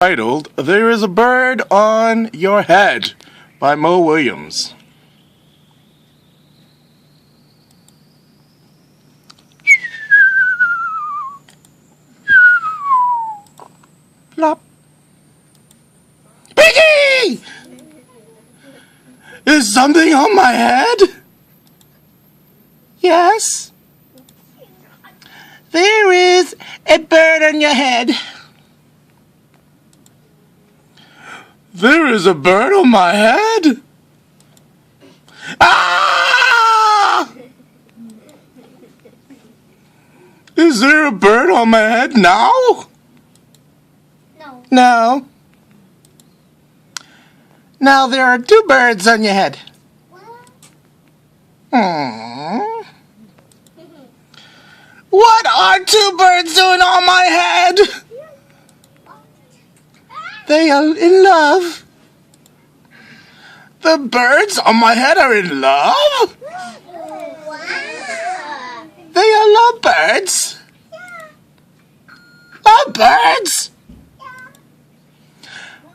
titled There is a Bird on Your Head by Mo Williams. Plop. Piggy! Is something on my head? Yes. There is a bird on your head. There is a bird on my head? Ah! Is there a bird on my head now? No. No. Now there are two birds on your head. Aww. What are two birds doing on my head? They are in love. The birds on my head are in love? They are lovebirds. Lovebirds?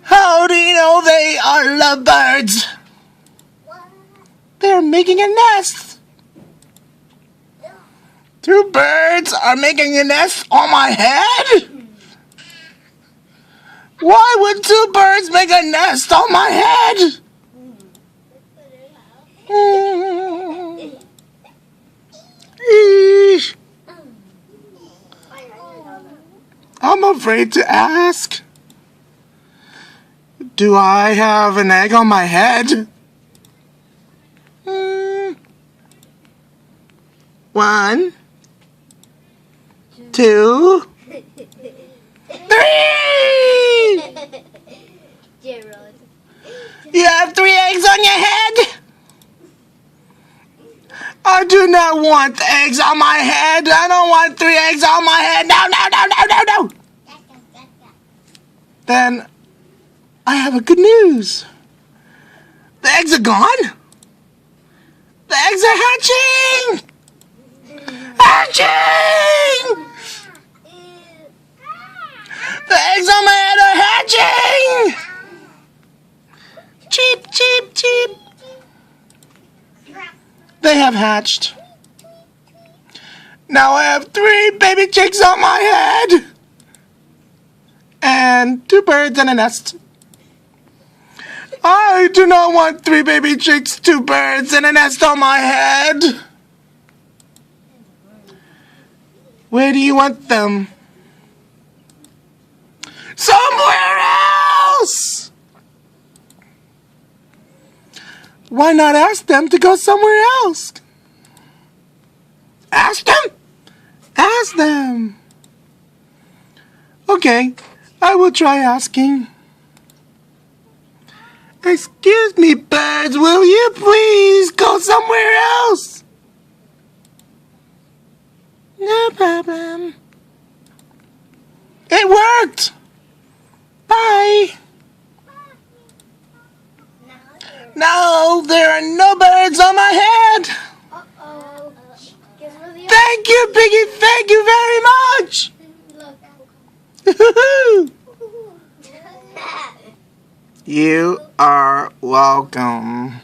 How do you know they are lovebirds? They're making a nest. Two birds are making a nest on my head? Why would two birds make a nest on my head? Eesh. I'm afraid to ask. Do I have an egg on my head? 1, 2, 3! Gerald. You have 3 eggs on your head? I do not want eggs on my head. I don't want 3 eggs on my head. No, no, no, no, no, no. Then I have a good news. The eggs are gone. The eggs are hatching. Hatching! The eggs on my head are hatching! Cheep, cheep, cheep. They have hatched. Now I have 3 baby chicks on my head. And 2 birds in a nest. I do not want 3 baby chicks, 2 birds, and a nest on my head. Where do you want them? Somewhere else! Why not ask them to go somewhere else? Ask them? Ask them. Okay, I will try asking. Excuse me, birds, will you please go somewhere else? No problem. It worked! Bye! No, there are no birds on my head! Uh-oh. Thank you, Piggy, thank you very much! You are welcome.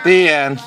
The end.